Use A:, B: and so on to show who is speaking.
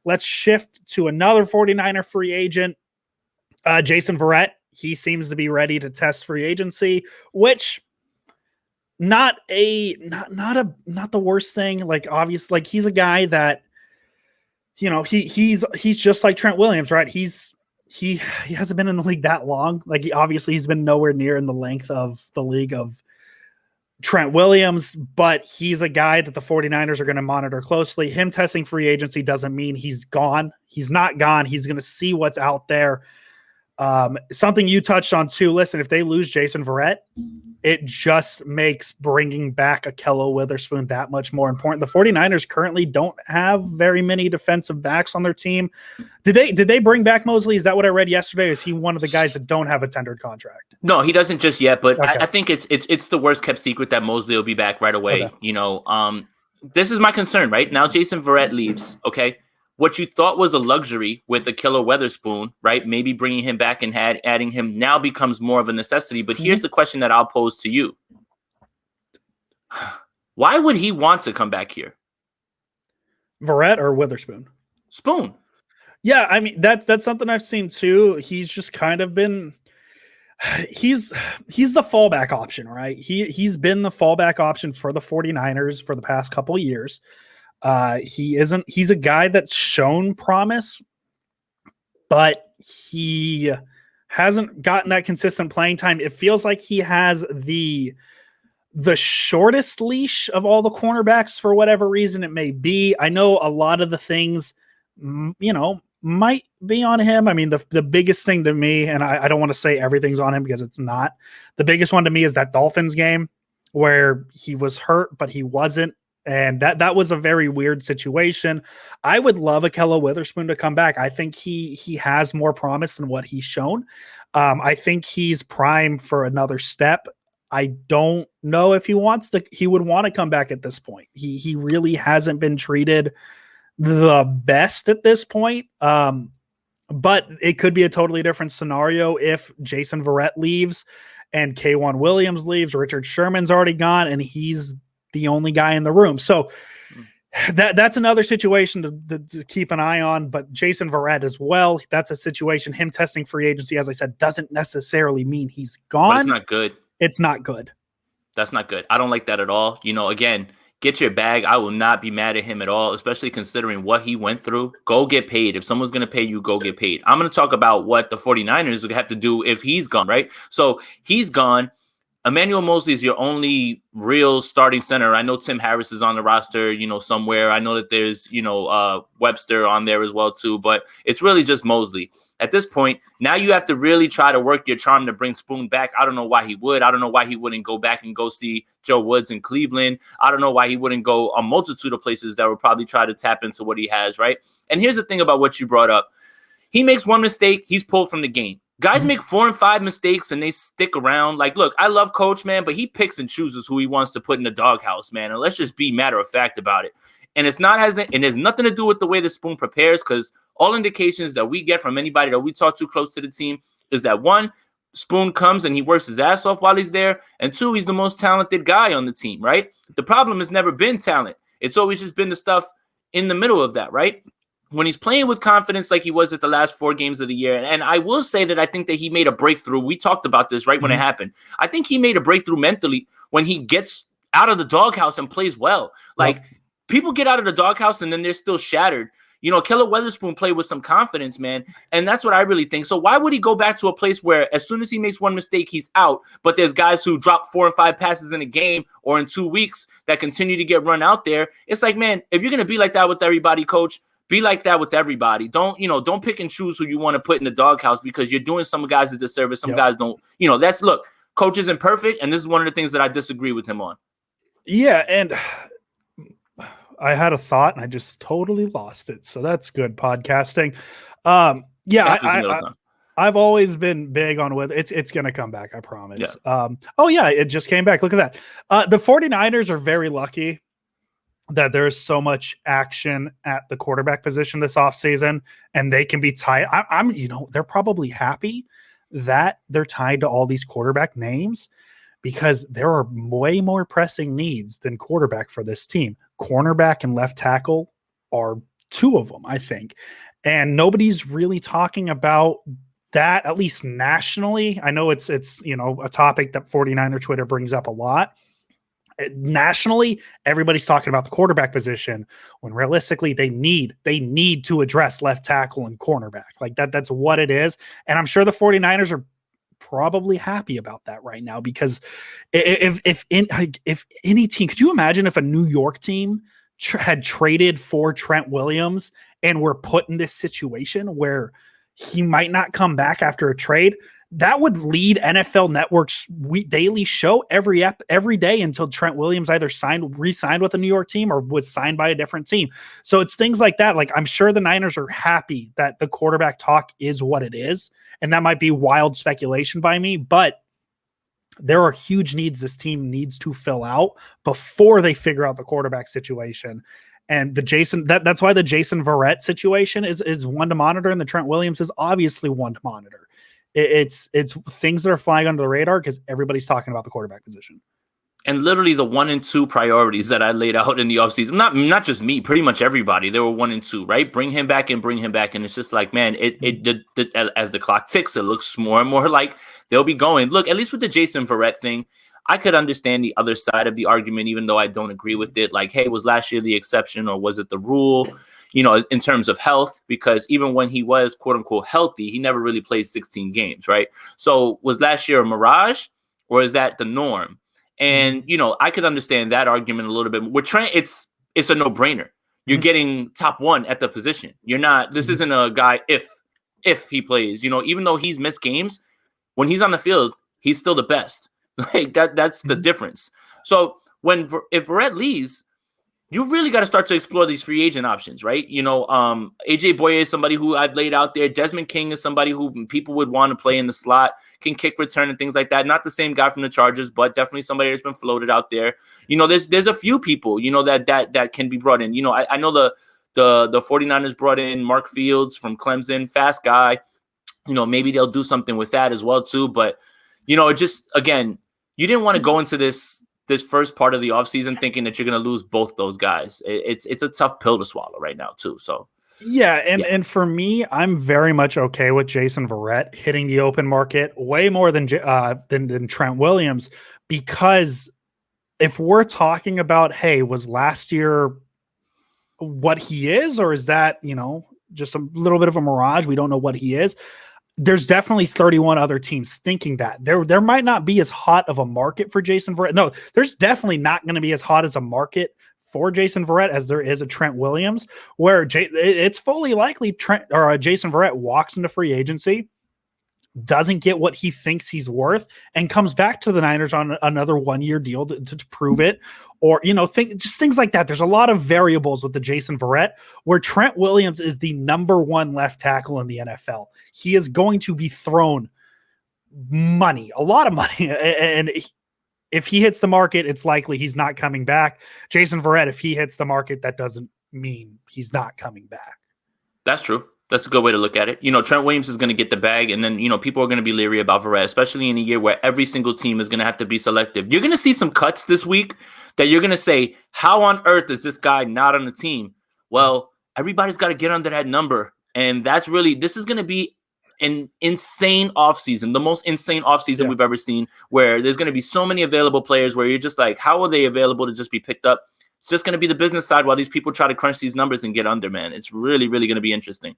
A: Let's shift to another 49er free agent, Jason Verrett. He seems to be ready to test free agency, which not the worst thing. Like, obviously, like, he's a guy that, he's just like Trent Williams, right? He hasn't been in the league that long. Like, he's been nowhere near in the length of the league of Trent Williams, but he's a guy that the 49ers are going to monitor closely. Him testing free agency doesn't mean he's gone. He's not gone. He's going to see what's out there. Something you touched on too. Listen, if they lose Jason Verrett, it just makes bringing back Ahkello Witherspoon that much more important. The 49ers currently don't have very many defensive backs on their team. Did they bring back Mosley? Is that what I read yesterday? Is he one of the guys that don't have a tendered contract?
B: No, he doesn't just yet, but okay. I think it's the worst kept secret that Mosley will be back right away. Okay. This is my concern, right? Now Jason Verrett leaves, okay? What you thought was a luxury with Ahkello Witherspoon, right? Maybe bringing him back and adding him now becomes more of a necessity. But here's the question that I'll pose to you. Why would he want to come back here?
A: Verrett or Witherspoon?
B: Spoon.
A: Yeah, I mean, that's something I've seen too. He's just kind of been he's the fallback option, right? He's been the fallback option for the 49ers for the past couple of years. He's a guy that's shown promise, but he hasn't gotten that consistent playing time. It feels like he has the shortest leash of all the cornerbacks for whatever reason it may be. I know a lot of the things, might be on him. I mean, the biggest thing to me, and I don't want to say everything's on him because it's not. The biggest one to me is that Dolphins game where he was hurt, but he wasn't. And that was a very weird situation. I would love Ahkello Witherspoon to come back. I think he has more promise than what he's shown. I think he's prime for another step. I don't know if he would want to come back at this point. He really hasn't been treated the best at this point. But it could be a totally different scenario if Jason Verrett leaves and K'Wan Williams leaves. Richard Sherman's already gone and he's the only guy in the room. So that's another situation to keep an eye on, but Jason Verrett as well. That's a situation. Him testing free agency, as I said, doesn't necessarily mean he's gone.
B: But it's not good.
A: It's not good.
B: That's not good. I don't like that at all. Again, get your bag. I will not be mad at him at all, especially considering what he went through. Go get paid. If someone's going to pay you, go get paid. I'm going to talk about what the 49ers have to do if he's gone, right? So he's gone. Emmanuel Mosley is your only real starting center. I know Tim Harris is on the roster, somewhere. I know that there's, Webster on there as well, too. But it's really just Mosley. At this point, now you have to really try to work your charm to bring Spoon back. I don't know why he would. I don't know why he wouldn't go back and go see Joe Woods in Cleveland. I don't know why he wouldn't go a multitude of places that would probably try to tap into what he has, right? And here's the thing about what you brought up. He makes one mistake, he's pulled from the game. Guys make 4 and 5 mistakes and they stick around. Like, look, I love Coach, man, but he picks and chooses who he wants to put in the doghouse, man. And let's just be matter of fact about it. And it has nothing to do with the way the Spoon prepares, because all indications that we get from anybody that we talk to close to the team is that, 1, Spoon comes and he works his ass off while he's there, and 2, he's the most talented guy on the team, right? The problem has never been talent. It's always just been the stuff in the middle of that, right? When he's playing with confidence like he was at the last 4 games of the year, and I will say that I think that he made a breakthrough. We talked about this right when it happened. I think he made a breakthrough mentally when he gets out of the doghouse and plays well. Like, people get out of the doghouse and then they're still shattered. Ahkello Witherspoon played with some confidence, man, and that's what I really think. So why would he go back to a place where as soon as he makes one mistake, he's out, but there's guys who drop 4 and 5 passes in a game or in 2 weeks that continue to get run out there? It's like, man, if you're going to be like that with everybody, Coach, be like that with everybody. Don't pick and choose who you want to put in the doghouse, because you're doing some guys a disservice. Some guys don't, look, Coach isn't perfect. And this is one of the things that I disagree with him on.
A: Yeah. And I had a thought and I just totally lost it. So that's good podcasting. I've always been big on with it's going to come back. I promise. Yeah. It just came back. Look at that. The 49ers are very lucky that there's so much action at the quarterback position this offseason, and they can be tied. They're probably happy that they're tied to all these quarterback names, because there are way more pressing needs than quarterback for this team. Cornerback and left tackle are two of them, I think. And nobody's really talking about that, at least nationally. I know it's a topic that 49er Twitter brings up a lot. Nationally, everybody's talking about the quarterback position when realistically they need to address left tackle and cornerback. Like that's what it is. And I'm sure the 49ers are probably happy about that right now, because if any team, could you imagine if a New York team had traded for Trent Williams and were put in this situation where he might not come back after a trade? That would lead NFL Network's daily show every day until Trent Williams either re-signed with a New York team or was signed by a different team. So it's things like that. Like, I'm sure the Niners are happy that the quarterback talk is what it is. And that might be wild speculation by me, but there are huge needs this team needs to fill out before they figure out the quarterback situation. And that's why the Jason Verrett situation is one to monitor, and the Trent Williams is obviously one to monitor. It's things that are flying under the radar because everybody's talking about the quarterback position.
B: And literally the 1 and 2 priorities that I laid out in the offseason, not just me, pretty much everybody, they were 1 and 2, right? Bring him back. And it's just like, man, as the clock ticks, it looks more and more like they'll be going. Look, at least with the Jason Verrett thing, I could understand the other side of the argument, even though I don't agree with it. Like, hey, was last year the exception or was it the rule? In terms of health, because even when he was quote unquote healthy, he never really played 16 games, right? So was last year a mirage or is that the norm? And, I could understand that argument a little bit. With Trent, it's a no brainer. You're getting top one at the position. You're not, this isn't a guy if he plays, even though he's missed games, when he's on the field, he's still the best. Like that's the difference. So if Verrett leaves, you really got to start to explore these free agent options, right? AJ Boye is somebody who I've laid out there. Desmond King is somebody who people would want to play in the slot, can kick return and things like that. Not the same guy from the Chargers, but definitely somebody that's been floated out there. There's a few people, that can be brought in. I know the 49ers brought in Mark Fields from Clemson, fast guy. Maybe they'll do something with that as well too. But, just again, you didn't want to go into this first part of the offseason thinking that you're going to lose both those guys. It's a tough pill to swallow right now too. So
A: and for me, I'm very much okay with Jason Verrett hitting the open market way more than Trent Williams, because if we're talking about, hey, was last year what he is, or is that, just a little bit of a mirage? We don't know what he is. There's definitely 31 other teams thinking that there might not be as hot of a market for Jason Verrett. No, there's definitely not going to be as hot as a market for Jason Verrett as there is a Trent Williams, where it's fully likely Jason Verrett walks into free agency, doesn't get what he thinks he's worth, and comes back to the Niners on another 1-year deal to prove it, or just things like that. There's a lot of variables with the Jason Verrett, where Trent Williams is the number 1 left tackle in the NFL. He is going to be thrown money, a lot of money, and if he hits the market, it's likely he's not coming back. Jason Verrett, if he hits the market, that doesn't mean he's not coming back.
B: That's true. That's a good way to look at it. Trent Williams is going to get the bag, and then, people are going to be leery about Verrett, especially in a year where every single team is going to have to be selective. You're going to see some cuts this week that you're going to say, how on earth is this guy not on the team? Well, everybody's got to get under that number, and this is going to be an insane offseason, the most insane offseason we've ever seen, where there's going to be so many available players where you're just like, how are they available to just be picked up? It's just going to be the business side while these people try to crunch these numbers and get under, man. It's really, really going to be interesting.